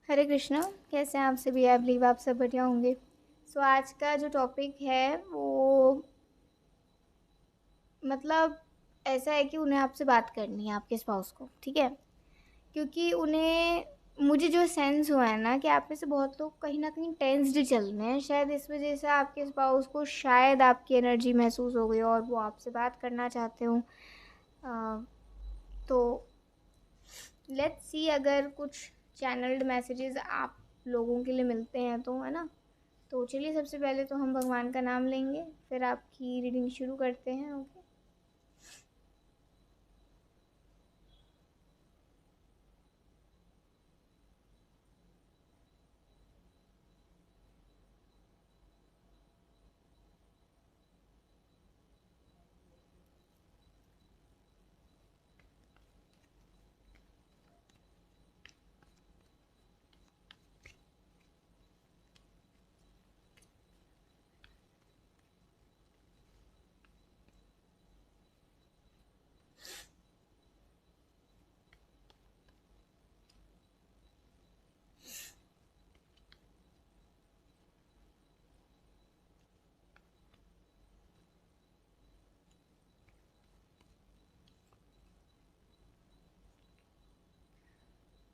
हरे कृष्णा। कैसे हैं आप सभी? आई बिलीव आप सब बढ़िया होंगे। आज का जो टॉपिक है वो मतलब ऐसा है कि उन्हें आपसे बात करनी है, आपके स्पाउस को, ठीक है? क्योंकि उन्हें मुझे जो सेंस हुआ है ना कि आप में से बहुत लोग कहीं न कहीं टेंस्ड चल रहे हैं। शायद इस वज़ह से आपके स्पाउस को शायद आपकी एनर्जी महसूस हो गई हो और वो आपसे बात करना चाहते हों। तो लेट्स सी, अगर कुछ चैनल्ड मैसेजेस आप लोगों के लिए मिलते हैं तो, है ना? तो चलिए, सबसे पहले तो हम भगवान का नाम लेंगे, फिर आपकी रीडिंग शुरू करते हैं। ओके।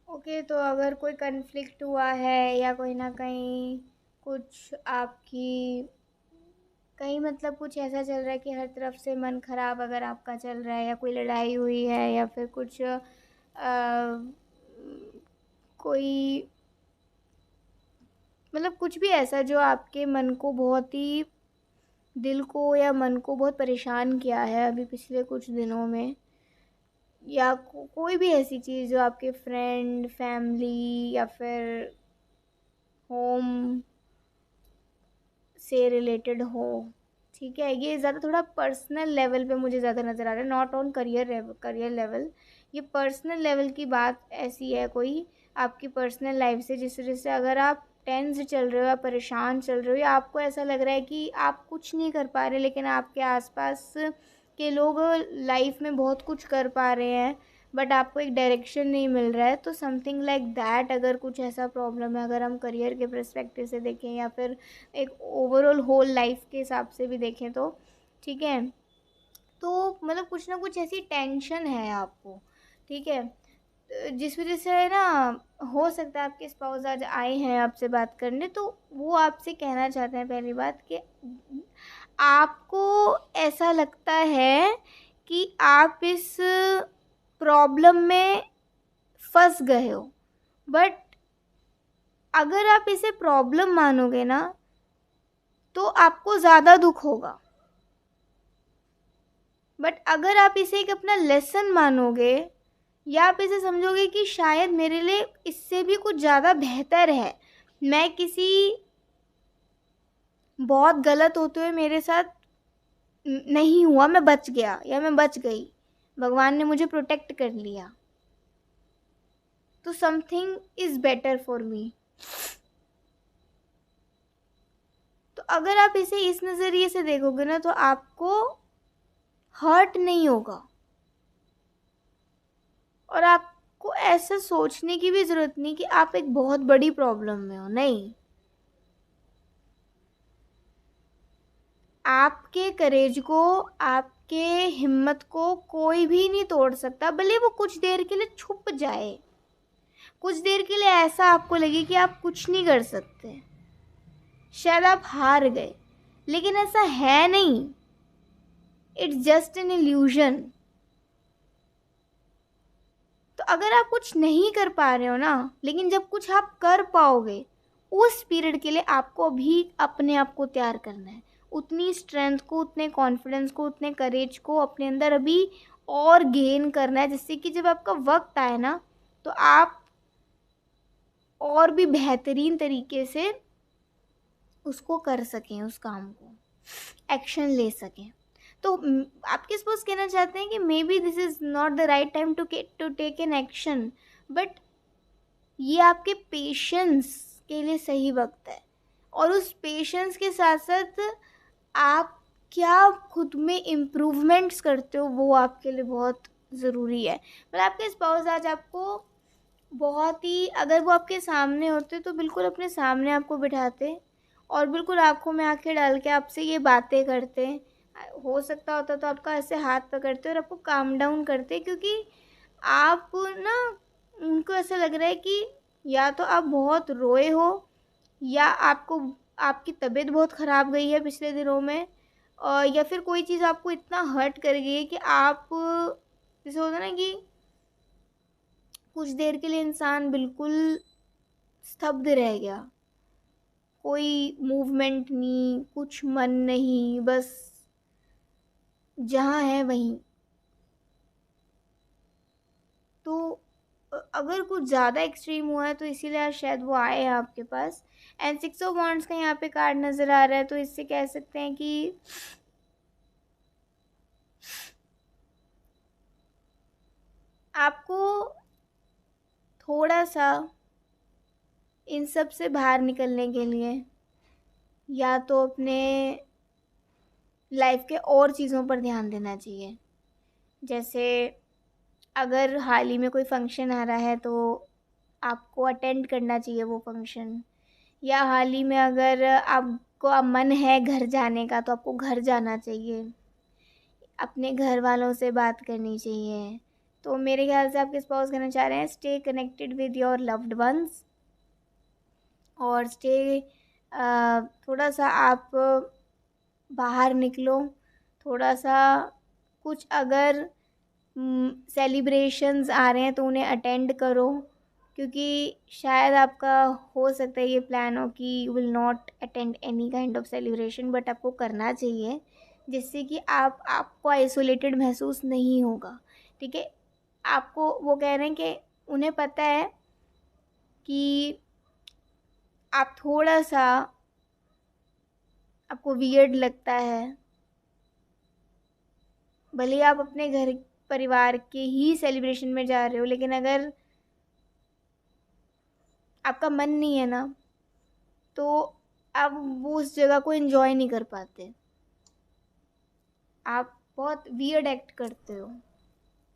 ओके, तो अगर कोई कन्फ्लिक्ट हुआ है या कोई ना कहीं कुछ आपकी कहीं मतलब कुछ ऐसा चल रहा है कि हर तरफ से मन खराब अगर आपका चल रहा है, या कोई लड़ाई हुई है, या फिर कुछ कोई मतलब कुछ भी ऐसा जो आपके मन को बहुत ही, दिल को या मन को बहुत परेशान किया है अभी पिछले कुछ दिनों में, या कोई भी ऐसी चीज़ जो आपके फ्रेंड, फैमिली या फिर होम से रिलेटेड हो, ठीक है? ये ज़्यादा थोड़ा पर्सनल लेवल पे मुझे ज़्यादा नज़र आ रहा है, नॉट ऑन करियर लेवल। ये पर्सनल लेवल की बात ऐसी है कोई आपकी पर्सनल लाइफ से, जिस वजह से अगर आप टेंस चल रहे हो या परेशान चल रहे हो, या आपको ऐसा लग रहा है कि आप कुछ नहीं कर पा रहे लेकिन आपके आसपास के लोग लाइफ में बहुत कुछ कर पा रहे हैं, बट आपको एक डायरेक्शन नहीं मिल रहा है, तो समथिंग लाइक दैट, अगर कुछ ऐसा प्रॉब्लम है, अगर हम करियर के पर्सपेक्टिव से देखें या फिर एक ओवरऑल होल लाइफ के हिसाब से भी देखें तो, ठीक है? तो मतलब कुछ ना कुछ ऐसी टेंशन है आपको, ठीक है? जिस वजह से है ना, हो सकता है आपके स्पाउस आज आए हैं आपसे बात करने, तो वो आपसे कहना चाहते हैं पहली बात कि आपको ऐसा लगता है कि आप इस प्रॉब्लम में फंस गए हो, बट अगर आप इसे प्रॉब्लम मानोगे ना तो आपको ज़्यादा दुख होगा, बट अगर आप इसे एक अपना लेसन मानोगे, या आप इसे समझोगे कि शायद मेरे लिए इससे भी कुछ ज़्यादा बेहतर है, मैं किसी बहुत गलत होते हुए मेरे साथ नहीं हुआ, मैं बच गया या मैं बच गई, भगवान ने मुझे प्रोटेक्ट कर लिया, तो something is better for me. तो अगर आप इसे इस नज़रिए से देखोगे ना तो आपको हर्ट नहीं होगा, और आपको ऐसा सोचने की भी ज़रूरत नहीं कि आप एक बहुत बड़ी प्रॉब्लम में हो। नहीं, आपके करेज को, आपके हिम्मत को कोई भी नहीं तोड़ सकता, भले वो कुछ देर के लिए छुप जाए, कुछ देर के लिए ऐसा आपको लगे कि आप कुछ नहीं कर सकते, शायद आप हार गए, लेकिन ऐसा है नहीं। It's just an illusion. तो अगर आप कुछ नहीं कर पा रहे हो ना, लेकिन जब कुछ आप कर पाओगे, उस पीरियड के लिए आपको अभी अपने आप को तैयार करना है, उतनी स्ट्रेंथ को, उतने कॉन्फिडेंस को, उतने करेज को अपने अंदर अभी और गेन करना है, जिससे कि जब आपका वक्त आए ना तो आप और भी बेहतरीन तरीके से उसको कर सकें, उस काम को एक्शन ले सकें। तो आपके सपोज कहना चाहते हैं कि maybe this is not the right time to take an action, but ये आपके पेशेंस के लिए सही वक्त है, और उस पेशेंस के साथ साथ आप क्या खुद में इम्प्रूवमेंट्स करते हो वो आपके लिए बहुत ज़रूरी है। मतलब आपके स्पाउस आज आपको बहुत ही, अगर वो आपके सामने होते तो बिल्कुल अपने सामने आपको बिठाते और बिल्कुल आँखों में आँखें डाल के आपसे ये बातें करते। हो सकता होता तो आपका ऐसे हाथ पकड़ते और आपको काम डाउन करते, क्योंकि आप ना, उनको ऐसा लग रहा है कि या तो आप बहुत रोए हो या आपको, आपकी तबीयत बहुत ख़राब गई है पिछले दिनों में, या फिर कोई चीज़ आपको इतना हर्ट कर गई है कि आप, जैसे होता है ना कि कुछ देर के लिए इंसान बिल्कुल स्तब्ध रह गया, कोई मूवमेंट नहीं, कुछ मन नहीं, बस जहाँ है वहीं। तो अगर कुछ ज़्यादा एक्सट्रीम हुआ है तो इसीलिए आज शायद वो आए हैं आपके पास। एंड 6 ऑफ वांड्स का यहाँ पे कार्ड नज़र आ रहा है, तो इससे कह सकते हैं कि आपको थोड़ा सा इन सब से बाहर निकलने के लिए या तो अपने लाइफ के और चीज़ों पर ध्यान देना चाहिए। जैसे अगर हाल ही में कोई फंक्शन आ रहा है तो आपको अटेंड करना चाहिए वो फंक्शन, या हाल ही में अगर आपको अब मन है घर जाने का तो आपको घर जाना चाहिए, अपने घर वालों से बात करनी चाहिए। तो मेरे ख्याल से आपके स्पाउस कहना चाह रहे हैं stay connected with your loved ones, और स्टे, थोड़ा सा आप बाहर निकलो, थोड़ा सा कुछ अगर सेलिब्रेशंस आ रहे हैं तो उन्हें अटेंड करो, क्योंकि शायद आपका हो सकता है ये प्लान हो कि you will not attend any kind of celebration, but आपको करना चाहिए, जिससे कि आपको आइसोलेटेड महसूस नहीं होगा। ठीक है, आपको वो कह रहे हैं कि उन्हें पता है कि आप थोड़ा सा, आपको वियर्ड लगता है, भले ही आप अपने घर परिवार के ही सेलिब्रेशन में जा रहे हो, लेकिन अगर आपका मन नहीं है ना, तो आप वो उस जगह को एंजॉय नहीं कर पाते, आप बहुत वियर्ड एक्ट करते हो,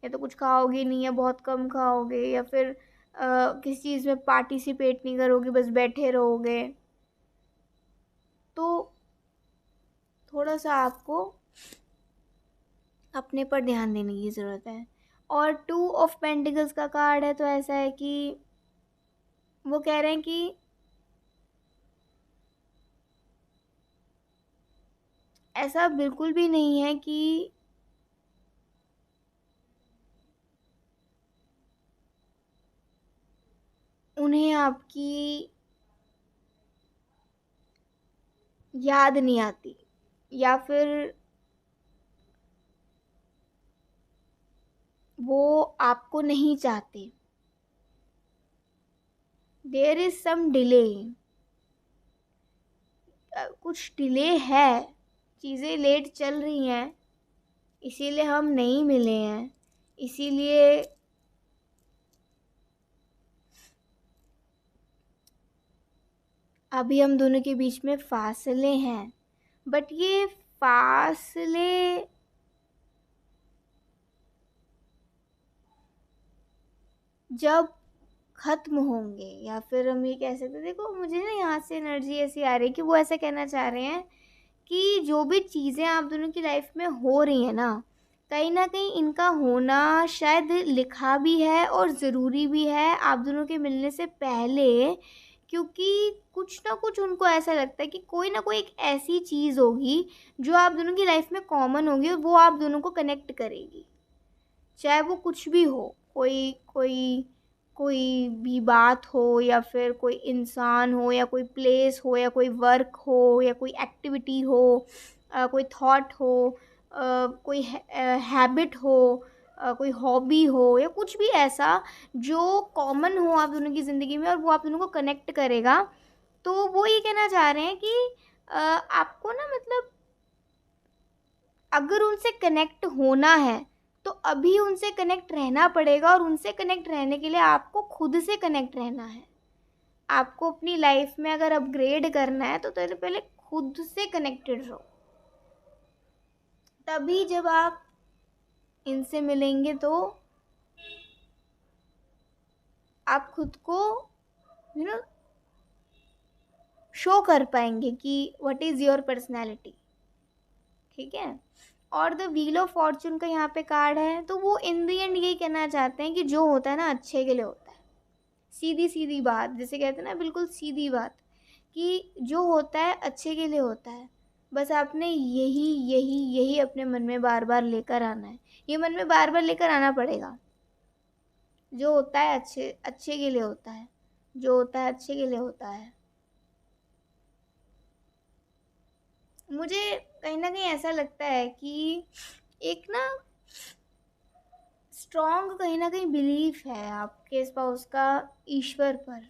या तो कुछ खाओगे नहीं या बहुत कम खाओगे, या फिर किसी चीज़ में पार्टिसिपेट नहीं करोगे, बस बैठे रहोगे। तो थोड़ा सा आपको अपने पर ध्यान देने की ज़रूरत है। और 2 ऑफ पेंटिकल्स का कार्ड है, तो ऐसा है कि वो कह रहे हैं कि ऐसा बिल्कुल भी नहीं है कि उन्हें आपकी याद नहीं आती, या फिर वो आपको नहीं चाहते। देयर इज़ सम डिले, कुछ डिले है, चीज़ें लेट चल रही हैं, इसीलिए हम नहीं मिले हैं, इसीलिए अभी हम दोनों के बीच में फासले हैं। बट ये फासले जब ख़त्म होंगे, या फिर हम ये कह सकते हैं, देखो मुझे ना यहाँ से एनर्जी ऐसी आ रही है कि वो ऐसा कहना चाह रहे हैं कि जो भी चीज़ें आप दोनों की लाइफ में हो रही हैं ना कहीं इनका होना शायद लिखा भी है और ज़रूरी भी है आप दोनों के मिलने से पहले, क्योंकि कुछ ना कुछ उनको ऐसा लगता है कि कोई ना कोई एक ऐसी चीज़ होगी जो आप दोनों की लाइफ में कॉमन होगी और वो आप दोनों को कनेक्ट करेगी, चाहे वो कुछ भी हो, कोई कोई कोई भी बात हो, या फिर कोई इंसान हो, या कोई प्लेस हो, या कोई वर्क हो, या कोई एक्टिविटी हो, कोई थॉट हो, कोई हैबिट हो, कोई हॉबी हो, या कुछ भी ऐसा जो कॉमन हो आप दोनों की ज़िंदगी में और वो आप दोनों को कनेक्ट करेगा। तो वो ये कहना चाह रहे हैं कि आपको ना, मतलब अगर उनसे कनेक्ट होना है तो अभी उनसे कनेक्ट रहना पड़ेगा, और उनसे कनेक्ट रहने के लिए आपको खुद से कनेक्ट रहना है। आपको अपनी लाइफ में अगर अपग्रेड करना है तो पहले खुद से कनेक्टेड रहो, तभी जब आप इनसे मिलेंगे तो आप खुद को यू नो शो कर पाएंगे कि व्हाट इज़ योर पर्सनैलिटी। ठीक है। और द व्हील ऑफ फॉर्चून का यहाँ पे कार्ड है, तो वो इन दी एंड यही कहना चाहते हैं कि जो होता है ना अच्छे के लिए होता है। सीधी सीधी बात, जैसे कहते हैं ना, बिल्कुल सीधी बात, कि जो होता है अच्छे के लिए होता है। बस आपने यही यही यही अपने मन में बार बार लेकर आना है, ये मन में बार बार लेकर आना पड़ेगा। जो होता है अच्छे अच्छे के लिए होता है, जो होता है अच्छे के लिए होता है। मुझे कहीं ना कहीं ऐसा लगता है कि एक ना स्ट्रॉन्ग कहीं ना कहीं बिलीफ है आपके स्पाउस का ईश्वर पर।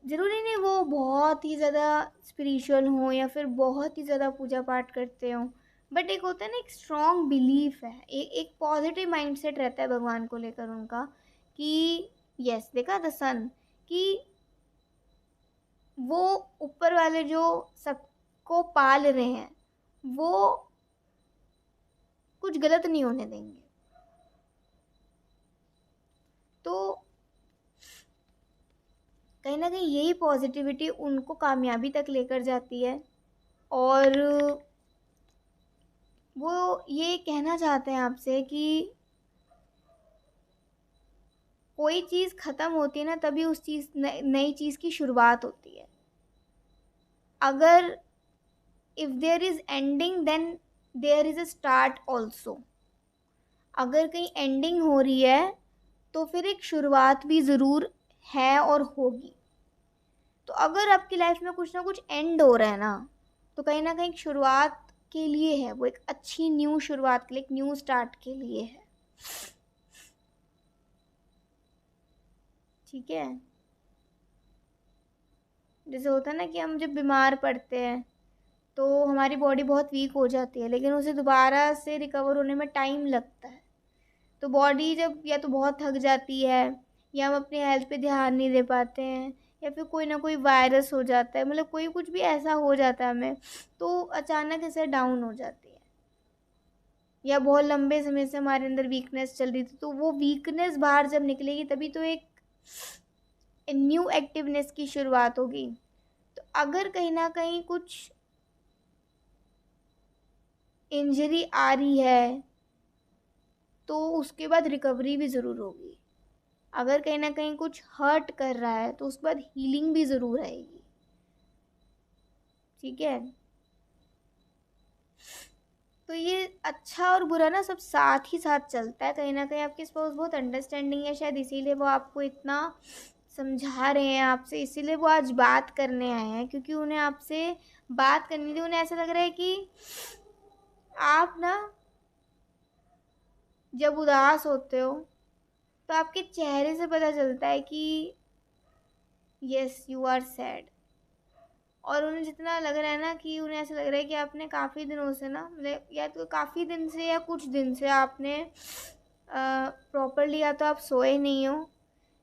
ज़रूरी नहीं वो बहुत ही ज़्यादा स्पिरिचुअल हो या फिर बहुत ही ज़्यादा पूजा पाठ करते हो, बट एक होता है ना, एक स्ट्रॉन्ग बिलीफ है, एक पॉजिटिव माइंडसेट रहता है भगवान को लेकर उनका, कि यस, देखा द सन, कि वो ऊपर वाले जो सबको पाल रहे हैं वो कुछ गलत नहीं होने देंगे। तो कहीं ना कहीं यही पॉजिटिविटी उनको कामयाबी तक लेकर जाती है। और वो ये कहना चाहते हैं आपसे कि कोई चीज़ ख़त्म होती है ना, तभी उस चीज़ नई चीज़ की शुरुआत होती है। अगर if there is ending then there is a start also. अगर कहीं एंडिंग हो रही है तो फिर एक शुरुआत भी ज़रूर है और होगी। तो अगर आपकी लाइफ में कुछ ना कुछ एंड हो रहा है ना, तो कहीं ना कहीं शुरुआत के लिए है, वो एक अच्छी न्यू शुरुआत के लिए, एक न्यू स्टार्ट के लिए है। ठीक है। जैसे होता है ना कि हम जब बीमार पड़ते हैं तो हमारी बॉडी बहुत वीक हो जाती है, लेकिन उसे दोबारा से रिकवर होने में टाइम लगता है। तो बॉडी जब या तो बहुत थक जाती है, या हम अपनी हेल्थ पे ध्यान नहीं दे पाते हैं, या फिर कोई ना कोई वायरस हो जाता है, मतलब कोई कुछ भी ऐसा हो जाता है हमें, तो अचानक ऐसे डाउन हो जाती है। या बहुत लंबे समय से हमारे अंदर वीकनेस चल रही थी, तो वो वीकनेस बाहर जब निकलेगी तभी तो एक न्यू एक्टिवनेस की शुरुआत होगी। तो अगर कहीं ना कहीं कुछ इंजरी आ रही है तो उसके बाद रिकवरी भी ज़रूर होगी। अगर कहीं ना कहीं कुछ हर्ट कर रहा है तो उसके बाद हीलिंग भी ज़रूर आएगी। ठीक है। तो ये अच्छा और बुरा ना सब साथ ही साथ चलता है। कहीं ना कहीं आपके स्पाउस बहुत अंडरस्टैंडिंग है, शायद इसीलिए वो आपको इतना समझा रहे हैं आपसे, इसीलिए वो आज बात करने आए हैं, क्योंकि उन्हें आपसे बात करनी थी। उन्हें ऐसा लग रहा है कि आप ना जब उदास होते हो तो आपके चेहरे से पता चलता है कि यस यू आर सैड। और उन्हें जितना लग रहा है ना, कि उन्हें ऐसा लग रहा है कि आपने काफ़ी दिनों से ना, मतलब या तो काफ़ी दिन से या कुछ दिन से आपने प्रॉपरली या तो आप सोए नहीं हो,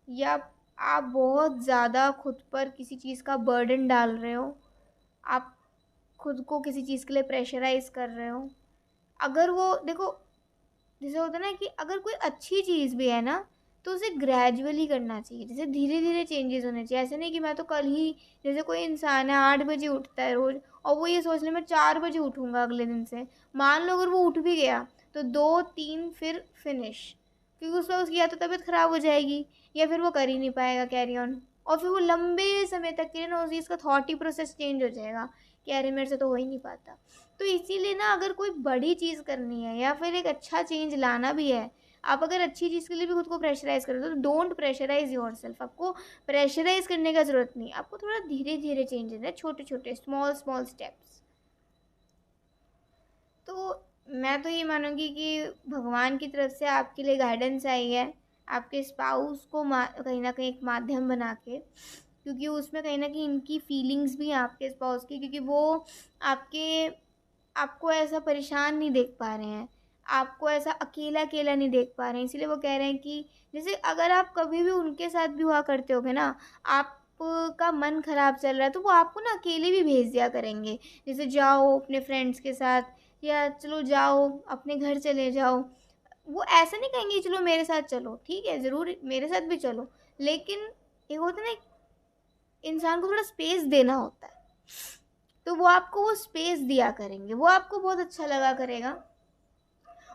या आप बहुत ज़्यादा खुद पर किसी चीज़ का बर्डन डाल रहे हो, आप खुद को किसी चीज़ के लिए प्रेशराइज़ कर रहे हो। अगर वो देखो, जैसे होता है ना कि अगर कोई अच्छी चीज़ भी है ना, तो उसे ग्रेजुअली करना चाहिए, जैसे धीरे धीरे चेंजेस होने चाहिए। ऐसे नहीं कि मैं तो कल ही, जैसे कोई इंसान है 8 बजे उठता है रोज़, और वो ये सोच ले मैं 4 बजे उठूँगा अगले दिन से। मान लो अगर वो उठ भी गया तो 2-3 फिर फिनिश, क्योंकि उसका उसकी या तो तबीयत ख़राब हो जाएगी, या फिर वो कर ही नहीं पाएगा कैरी ऑन, और फिर वो लंबे समय तक के लिए ना उस चीज़ का थॉट ही प्रोसेस चेंज हो जाएगा कि अरे मेरे से तो हो ही नहीं पाता। तो इसीलिए ना, अगर कोई बड़ी चीज़ करनी है या फिर एक अच्छा चेंज लाना भी है, आप अगर अच्छी चीज़ के लिए भी खुद को प्रेशराइज़ करें, तो डोंट प्रेशराइज़ योरसेल्फ। आपको प्रेशराइज़ करने का ज़रूरत नहीं, आपको थोड़ा धीरे धीरे चेंजेस है, छोटे छोटे स्मॉल स्मॉल स्टेप्स। तो मैं तो ये मानूंगी कि भगवान की तरफ से आपके लिए गाइडेंस आई है, आपके स्पाउस को कहीं ना कहीं एक माध्यम बना के, क्योंकि उसमें कहीं ना कहीं इनकी फीलिंग्स भी हैं आपके स्पाउस की, क्योंकि वो आपके आपको ऐसा परेशान नहीं देख पा रहे हैं, आपको ऐसा अकेला अकेला नहीं देख पा रहे हैं। इसीलिए वो कह रहे हैं कि जैसे अगर आप कभी भी उनके साथ भी हुआ करते होगे ना, आपका मन ख़राब चल रहा है, तो वो आपको ना अकेले भी भेज दिया करेंगे। जैसे जाओ अपने फ्रेंड्स के साथ, या चलो जाओ अपने घर चले जाओ। वो ऐसा नहीं कहेंगे चलो मेरे साथ चलो, ठीक है ज़रूर मेरे साथ भी चलो, लेकिन एक होता है ना, इंसान को थोड़ा स्पेस देना होता है, तो वो आपको वो स्पेस दिया करेंगे, वो आपको बहुत अच्छा लगा करेगा।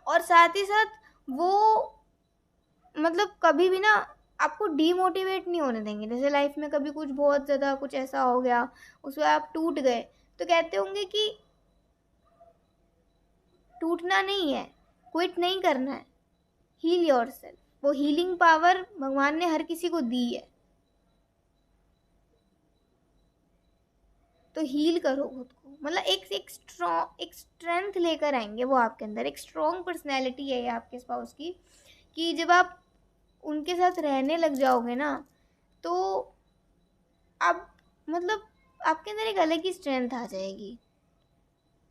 और साथ ही साथ वो मतलब कभी भी ना आपको डीमोटिवेट नहीं होने देंगे। जैसे लाइफ में कभी कुछ बहुत ज़्यादा कुछ ऐसा हो गया, उसमें आप टूट गए, तो कहते होंगे कि टूटना नहीं है, क्विट नहीं करना है, हील योरसेल्फ। वो हीलिंग पावर भगवान ने हर किसी को दी है, तो हील करो खुद को। मतलब एक स्ट्रेंथ लेकर आएंगे वो आपके अंदर, एक स्ट्रॉन्ग पर्सनैलिटी है ये आपके स्पाउस की, कि जब आप उनके साथ रहने लग जाओगे ना, तो आप मतलब आपके अंदर एक अलग ही स्ट्रेंथ आ जाएगी।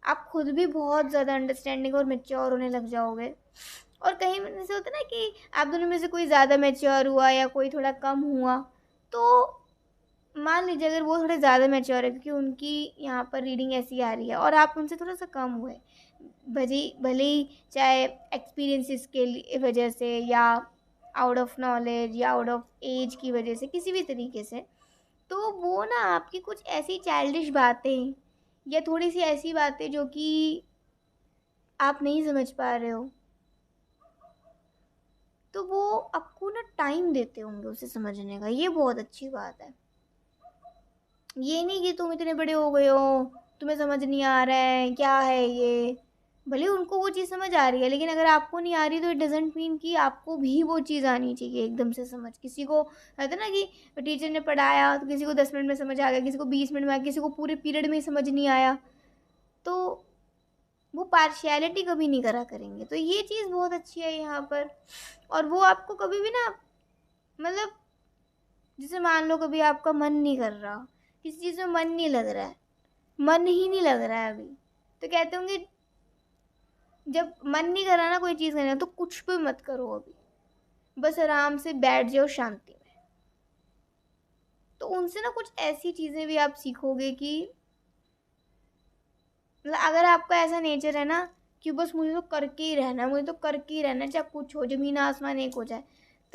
आप खुद भी बहुत ज़्यादा अंडरस्टैंडिंग और मेच्योर होने लग जाओगे। और कहीं ऐसे होता है ना कि आप दोनों में से कोई ज़्यादा मेच्योर हुआ या कोई थोड़ा कम हुआ, तो मान लीजिए अगर वो थोड़े ज़्यादा मैच्योर है, क्योंकि उनकी यहाँ पर रीडिंग ऐसी आ रही है और आप उनसे थोड़ा सा कम हुए, भले ही चाहे एक्सपीरियंसेस के वजह से या आउट ऑफ नॉलेज या आउट ऑफ एज की वजह से, किसी भी तरीके से, तो वो ना आपकी कुछ ऐसी चाइल्डिश बातें या थोड़ी सी ऐसी बातें जो कि आप नहीं समझ पा रहे हो, तो वो आपको ना टाइम देते होंगे उसे समझने का। ये बहुत अच्छी बात है। ये नहीं कि तुम इतने बड़े हो गए हो, तुम्हें समझ नहीं आ रहा है क्या है ये। भले उनको वो चीज़ समझ आ रही है, लेकिन अगर आपको नहीं आ रही तो इट डजेंट मीन कि आपको भी वो चीज़ आनी चाहिए एकदम से समझ। किसी को कहते हैं ना कि टीचर ने पढ़ाया तो किसी को 10 मिनट में समझ आ गया, किसी को 20 मिनट में आ गया, किसी को पूरे पीरियड में समझ नहीं आया, तो वो पार्शियलिटी कभी नहीं करा करेंगे। तो ये चीज़ बहुत अच्छी है यहाँ पर। और वो आपको कभी भी ना मतलब, जैसे मान लो कभी आपका मन नहीं कर रहा, किसी चीज़ में मन नहीं लग रहा है, मन ही नहीं लग रहा है अभी, तो कहते होंगे जब मन नहीं कर रहा ना कोई चीज़ करने का, तो कुछ भी मत करो अभी, बस आराम से बैठ जाओ शांति में। तो उनसे ना कुछ ऐसी चीज़ें भी आप सीखोगे कि मतलब अगर आपका ऐसा नेचर है ना कि बस मुझे तो करके ही रहना है, मुझे तो करके ही रहना है, चाहे कुछ हो, ज़मीन आसमान एक हो जाए,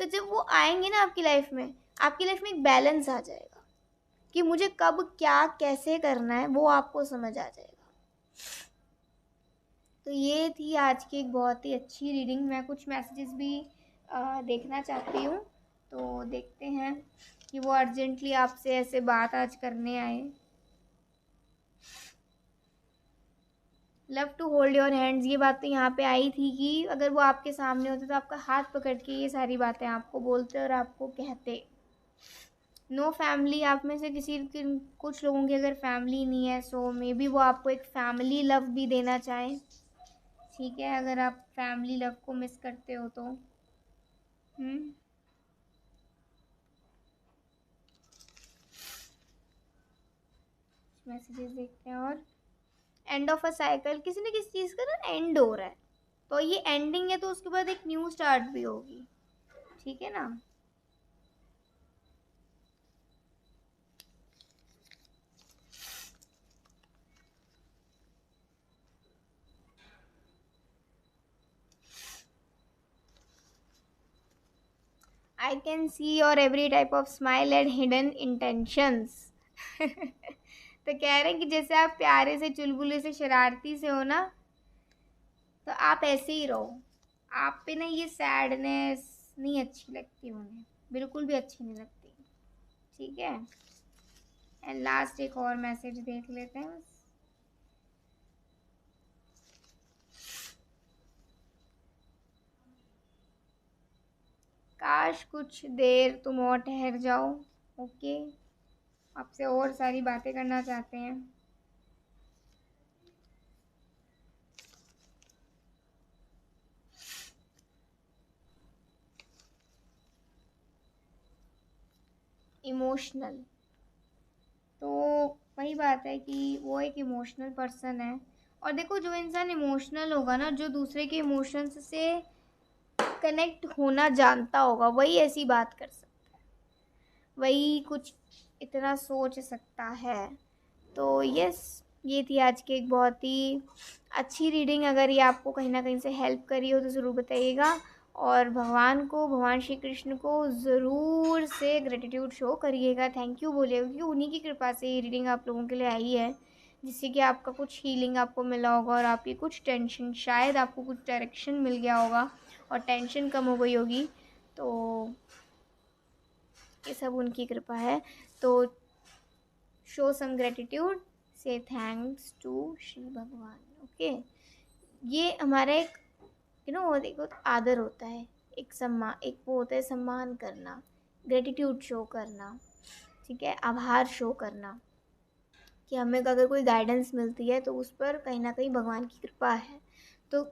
तो जब वो आएंगे ना आपकी लाइफ में एक बैलेंस आ जाएगा कि मुझे कब क्या कैसे करना है, वो आपको समझ आ जाएगा। तो ये थी आज की एक बहुत ही अच्छी रीडिंग। मैं कुछ मैसेजेस भी देखना चाहती हूँ, तो देखते हैं कि वो अर्जेंटली आपसे ऐसे बात आज करने आए। Love to hold your hands, ये बात तो यहाँ पे आई थी कि अगर वो आपके सामने होते तो आपका हाथ पकड़ के ये सारी बातें आपको बोलते और आपको कहते। नो फैमिली, आप में से कुछ लोगों की अगर फैमिली नहीं है, सो मे बी वो आपको एक फैमिली लव भी देना चाहें। ठीक है, अगर आप फैमिली लव को मिस करते हो तो मैसेजेस देखते हैं। और एंड ऑफ अ साइकिल, किसी न किसी चीज़ का ना एंड हो रहा है, तो ये एंडिंग है तो उसके बाद एक न्यू स्टार्ट भी होगी। ठीक है ना। I can see your every type of smile and hidden intentions. तो कह रहे हैं कि जैसे आप प्यारे से, चुलबुले से, शरारती से हो ना, तो आप ऐसे ही रहो। आप पे ना ये सैडनेस नहीं अच्छी लगती, उन्हें बिल्कुल भी अच्छी नहीं लगती। ठीक है। एंड लास्ट एक और मैसेज देख लेते हैं बस। काश कुछ देर तुम और ठहर जाओ। ओके, आपसे और सारी बातें करना चाहते हैं। इमोशनल, तो वही बात है कि वो एक इमोशनल पर्सन है। और देखो, जो इंसान इमोशनल होगा ना, जो दूसरे के इमोशंस से कनेक्ट होना जानता होगा, वही ऐसी बात कर सकता है, वही कुछ इतना सोच सकता है। तो यस, ये थी आज की एक बहुत ही अच्छी रीडिंग। अगर ये आपको कहीं ना कहीं से हेल्प करी हो तो ज़रूर बताइएगा। और भगवान श्री कृष्ण को ज़रूर से ग्रेटिट्यूड शो करिएगा, थैंक यू बोलिएगा, क्योंकि उन्हीं की कृपा से ये रीडिंग आप लोगों के लिए आई है, जिससे कि आपका कुछ हीलिंग आपको मिला होगा और आपकी कुछ टेंशन, शायद आपको कुछ डायरेक्शन मिल गया होगा और टेंशन कम हो गई होगी। तो ये सब उनकी कृपा है। तो शो सम ग्रेटिट्यूड, से थैंक्स टू श्री भगवान। ओके, ये हमारा एक देखो आदर होता है, एक सम्मान, एक वो होता है सम्मान करना, ग्रेटिट्यूड शो करना, ठीक है, आभार शो करना कि हमें अगर कोई गाइडेंस मिलती है तो उस पर कहीं ना कहीं भगवान की कृपा है। तो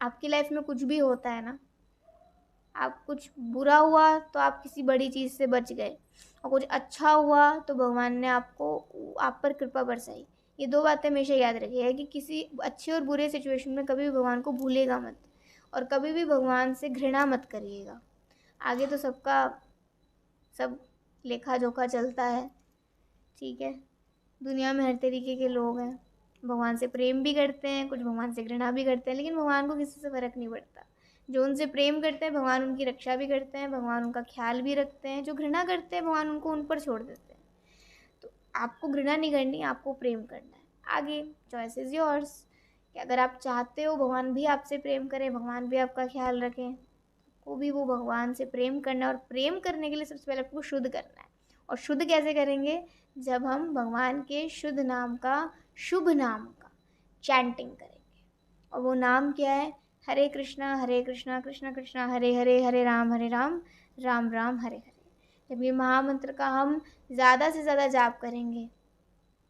आपकी लाइफ में कुछ भी होता है ना, आप कुछ बुरा हुआ तो आप किसी बड़ी चीज़ से बच गए, और कुछ अच्छा हुआ तो भगवान ने आप पर कृपा बरसाई। ये दो बातें हमेशा याद रखिएगा कि किसी अच्छे और बुरे सिचुएशन में कभी भी भगवान को भूलेगा मत, और कभी भी भगवान से घृणा मत करिएगा। आगे तो सबका सब लेखा जोखा चलता है, ठीक है, दुनिया में हर तरीके के लोग हैं, भगवान से प्रेम भी करते हैं, कुछ भगवान से घृणा भी करते हैं, लेकिन भगवान को किसी से फ़र्क नहीं पड़ता। जो उनसे प्रेम करते हैं भगवान उनकी रक्षा भी करते हैं, भगवान उनका ख्याल भी रखते हैं, जो घृणा करते हैं भगवान उनको उन पर छोड़ देते हैं। तो आपको घृणा नहीं करनी, आपको प्रेम करना है। आगे चॉइस इज़ योर्स, कि अगर आप चाहते हो भगवान भी आपसे प्रेम करें, भगवान भी आपका ख्याल रखें, को भी वो भगवान से प्रेम करना है। और प्रेम करने के लिए सबसे पहले आपको शुद्ध करना है। और शुद्ध कैसे करेंगे? जब हम भगवान के शुद्ध नाम का, शुभ नाम का चैंटिंग करेंगे। और वो नाम क्या है? हरे कृष्णा कृष्णा कृष्णा हरे हरे, हरे राम राम राम हरे हरे। जब ये महामंत्र का हम ज़्यादा से ज़्यादा जाप करेंगे,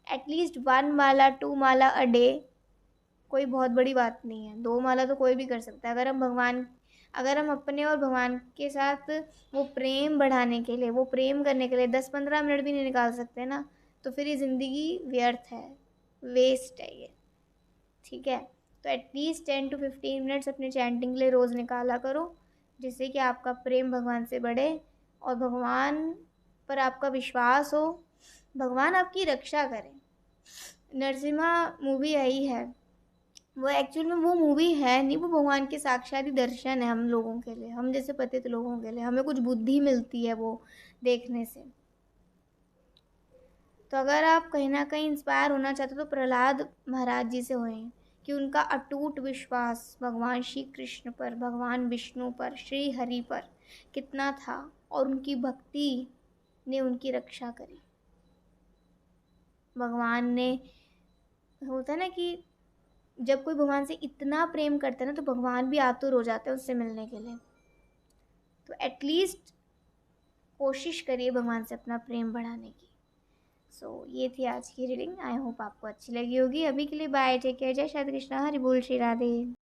at least 1 Mala 2 Mala a day, कोई बहुत बड़ी बात नहीं है, 2 माला तो कोई भी कर सकता है। अगर हम अपने और भगवान के साथ वो प्रेम बढ़ाने के लिए, वो प्रेम करने के लिए 10-15 मिनट भी नहीं निकाल सकते ना, तो फिर ये ज़िंदगी व्यर्थ है, वेस्ट है ये, ठीक है। तो एटलीस्ट 10 to 15 मिनट्स अपने चैंटिंग के लिए रोज़ निकाला करो, जिससे कि आपका प्रेम भगवान से बढ़े और भगवान पर आपका विश्वास हो, भगवान आपकी रक्षा करें। नरसिम्हा मूवी आई है, वो एक्चुअल में वो मूवी है नहीं, वो भगवान के साक्षात ही दर्शन है हम लोगों के लिए, हम जैसे पतित लोगों के लिए। हमें कुछ बुद्धि मिलती है वो देखने से। तो अगर आप कहीं ना कहीं इंस्पायर होना चाहते हो तो प्रहलाद महाराज जी से होएं, कि उनका अटूट विश्वास भगवान श्री कृष्ण पर, भगवान विष्णु पर, श्री हरि पर कितना था, और उनकी भक्ति ने उनकी रक्षा करी। भगवान ने, होता है ना कि जब कोई भगवान से इतना प्रेम करता है ना, तो भगवान भी आतुर हो जाते हैं उससे मिलने के लिए। तो एटलीस्ट कोशिश करिए भगवान से अपना प्रेम बढ़ाने की। ये थी आज की रीडिंग, आई होप आपको अच्छी लगी होगी। अभी के लिए बाय, टेक केयर, जय श्री कृष्णा, हरि बोल, श्री राधे।